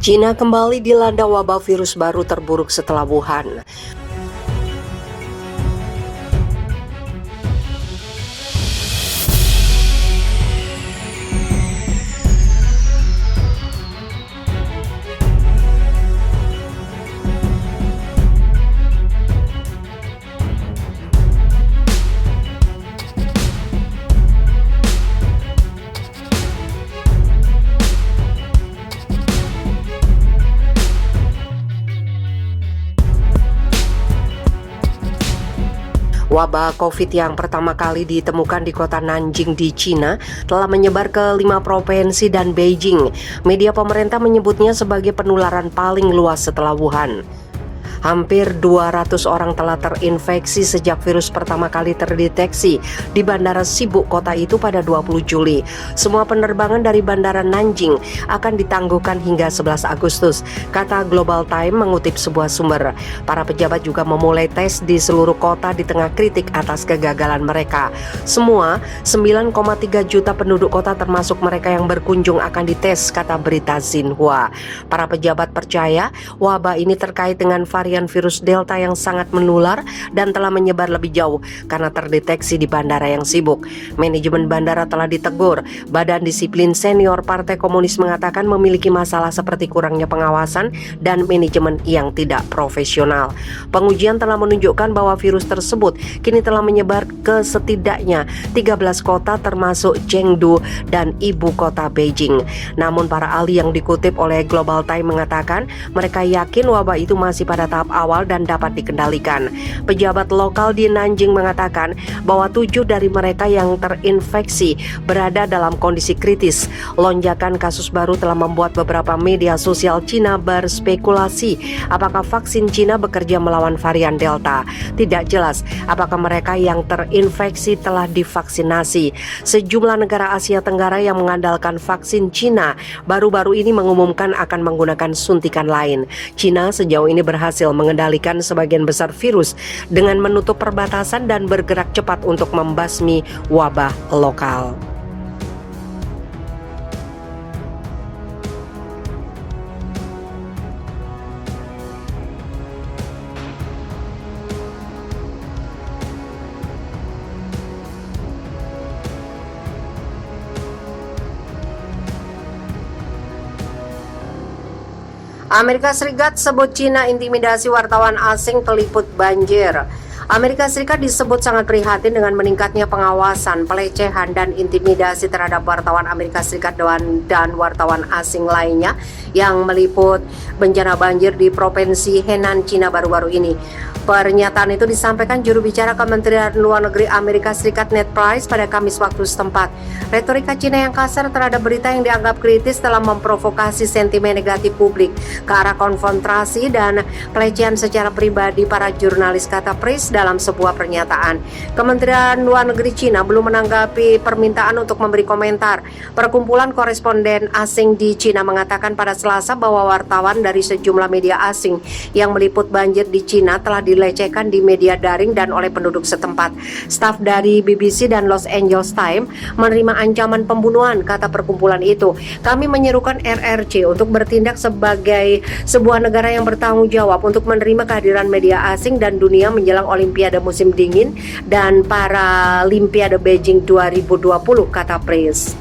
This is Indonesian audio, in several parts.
Cina kembali dilanda wabah virus baru terburuk setelah Wuhan. Wabah COVID yang pertama kali ditemukan di kota Nanjing di Cina telah menyebar ke 5 provinsi dan Beijing. Media pemerintah menyebutnya sebagai penularan paling luas setelah Wuhan. Hampir 200 orang telah terinfeksi sejak virus pertama kali terdeteksi di bandara sibuk kota itu pada 20 Juli. Semua penerbangan dari bandara Nanjing akan ditangguhkan hingga 11 Agustus, kata Global Times mengutip sebuah sumber. Para pejabat juga memulai tes di seluruh kota di tengah kritik atas kegagalan mereka. Semua 9,3 juta penduduk kota termasuk mereka yang berkunjung akan dites, kata berita Xinhua. Para pejabat percaya wabah ini terkait dengan varian virus Delta yang sangat menular dan telah menyebar lebih jauh karena terdeteksi di bandara yang sibuk. Manajemen bandara telah ditegur. Badan Disiplin Senior Partai Komunis mengatakan memiliki masalah seperti kurangnya pengawasan dan manajemen yang tidak profesional. Pengujian telah menunjukkan bahwa virus tersebut kini telah menyebar ke setidaknya 13 kota termasuk Chengdu dan ibu kota Beijing. Namun para ahli yang dikutip oleh Global Times mengatakan mereka yakin wabah itu masih pada tahap awal dan dapat dikendalikan. Pejabat lokal di Nanjing mengatakan bahwa 7 dari mereka yang terinfeksi berada dalam kondisi kritis. Lonjakan kasus baru telah membuat beberapa media sosial Cina berspekulasi apakah vaksin Cina bekerja melawan varian Delta. Tidak jelas apakah mereka yang terinfeksi telah divaksinasi. Sejumlah negara Asia Tenggara yang mengandalkan vaksin Cina baru-baru ini mengumumkan akan menggunakan suntikan lain. Cina sejauh ini berhasil mengendalikan sebagian besar virus dengan menutup perbatasan dan bergerak cepat untuk membasmi wabah lokal. Amerika Serikat sebut Cina intimidasi wartawan asing peliput banjir. Amerika Serikat disebut sangat prihatin dengan meningkatnya pengawasan, pelecehan, dan intimidasi terhadap wartawan Amerika Serikat dan wartawan asing lainnya yang meliput bencana banjir di Provinsi Henan, Cina baru-baru ini. Pernyataan itu disampaikan juru bicara Kementerian Luar Negeri Amerika Serikat Ned Price pada Kamis waktu setempat. Retorika Cina yang kasar terhadap berita yang dianggap kritis telah memprovokasi sentimen negatif publik ke arah konfrontasi dan pelecehan secara pribadi para jurnalis, kata Price dalam sebuah pernyataan. Kementerian Luar Negeri Cina belum menanggapi permintaan untuk memberi komentar. Perkumpulan koresponden asing di Cina mengatakan pada Selasa bahwa wartawan dari sejumlah media asing yang meliput banjir di Cina telah dilecehkan di media daring dan oleh penduduk setempat. Staf dari BBC dan Los Angeles Times menerima ancaman pembunuhan, kata perkumpulan itu. Kami menyerukan RRC untuk bertindak sebagai sebuah negara yang bertanggung jawab untuk menerima kehadiran media asing dan dunia menjelang Olimpiade musim dingin dan Paralimpiade Beijing 2020, kata Price.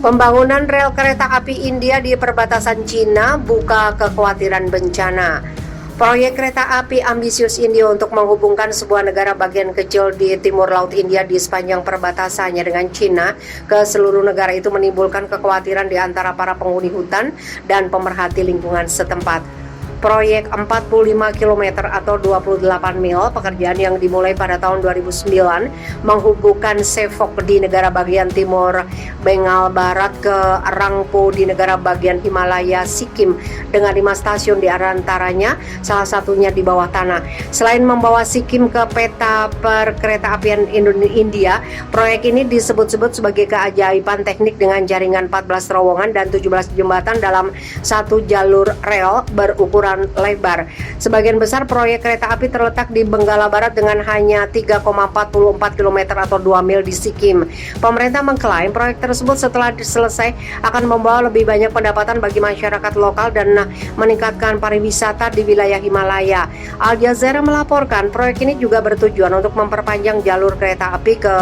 Pembangunan rel kereta api India di perbatasan Cina buka kekhawatiran bencana. Proyek kereta api ambisius India untuk menghubungkan sebuah negara bagian kecil di timur laut India di sepanjang perbatasannya dengan Cina ke seluruh negara itu menimbulkan kekhawatiran di antara para penghuni hutan dan pemerhati lingkungan setempat. Proyek 45 km atau 28 mil, pekerjaan yang dimulai pada tahun 2009 menghubungkan Sevok di negara bagian timur Bengal Barat ke Rangpo di negara bagian Himalaya Sikkim dengan 5 stasiun di antaranya, salah satunya di bawah tanah. Selain membawa Sikkim ke peta perkeretaapian India, proyek ini disebut-sebut sebagai keajaiban teknik dengan jaringan 14 terowongan dan 17 jembatan dalam satu jalur rel berukuran lebar. Sebagian besar proyek kereta api terletak di Benggala Barat dengan hanya 3,44 km atau 2 mil di Sikkim. Pemerintah mengklaim proyek tersebut setelah selesai akan membawa lebih banyak pendapatan bagi masyarakat lokal dan meningkatkan pariwisata di wilayah Himalaya. Al Jazeera melaporkan proyek ini juga bertujuan untuk memperpanjang jalur kereta api ke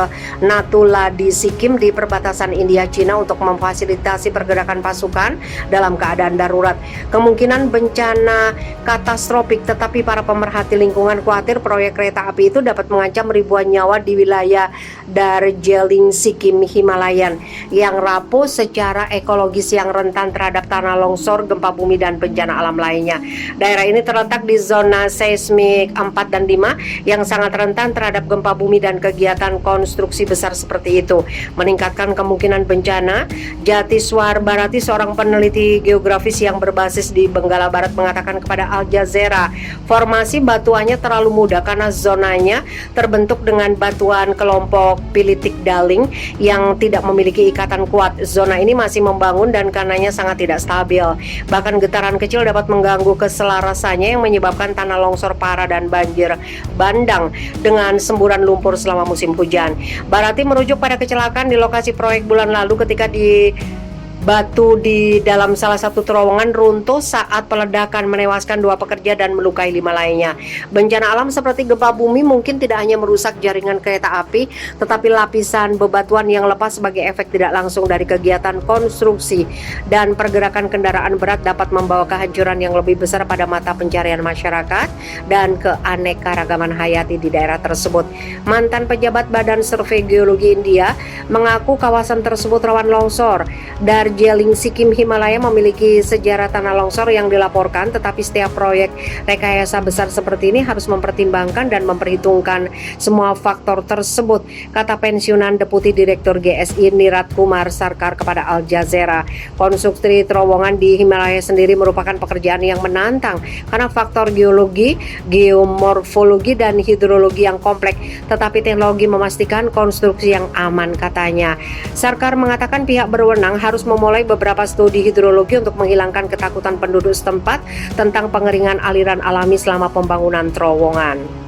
Natula di Sikkim di perbatasan India-Cina untuk memfasilitasi pergerakan pasukan dalam keadaan darurat. Kemungkinan bencana katastrofik, tetapi para pemerhati lingkungan khawatir proyek kereta api itu dapat mengancam ribuan nyawa di wilayah Darjeeling, Sikkim, Himalayan yang rapuh secara ekologis yang rentan terhadap tanah longsor, gempa bumi dan bencana alam lainnya. Daerah ini terletak di zona seismik 4 dan 5 yang sangat rentan terhadap gempa bumi dan kegiatan konstruksi besar seperti itu, meningkatkan kemungkinan bencana. Jatiswar Bharati, seorang peneliti geografis yang berbasis di Benggala Barat, mengatakan kepada Al Jazeera, formasi batuannya terlalu mudah karena zonanya terbentuk dengan batuan kelompok pilitik daling yang tidak memiliki ikatan kuat. Zona ini masih membangun dan karenanya sangat tidak stabil. Bahkan getaran kecil dapat mengganggu keselarasannya yang menyebabkan tanah longsor parah dan banjir bandang dengan semburan lumpur selama musim hujan. Bharati merujuk pada kecelakaan di lokasi proyek bulan lalu ketika batu di dalam salah satu terowongan runtuh saat peledakan, menewaskan 2 pekerja dan melukai 5 lainnya. Bencana alam seperti gempa bumi mungkin tidak hanya merusak jaringan kereta api, tetapi lapisan bebatuan yang lepas sebagai efek tidak langsung dari kegiatan konstruksi dan pergerakan kendaraan berat dapat membawa kehancuran yang lebih besar pada mata pencarian masyarakat dan keanekaragaman hayati di daerah tersebut. Mantan pejabat Badan Survei Geologi India mengaku kawasan tersebut rawan longsor. Darjeeling, Sikkim, Himalaya memiliki sejarah tanah longsor yang dilaporkan, tetapi setiap proyek rekayasa besar seperti ini harus mempertimbangkan dan memperhitungkan semua faktor tersebut, kata pensiunan Deputi Direktur GSI Nirat Kumar Sarkar kepada Al Jazeera. Konstruksi terowongan di Himalaya sendiri merupakan pekerjaan yang menantang karena faktor geologi, geomorfologi, dan hidrologi yang kompleks, tetapi teknologi memastikan konstruksi yang aman, katanya. Sarkar mengatakan pihak berwenang harus memulai beberapa studi hidrologi untuk menghilangkan ketakutan penduduk setempat tentang pengeringan aliran alami selama pembangunan terowongan.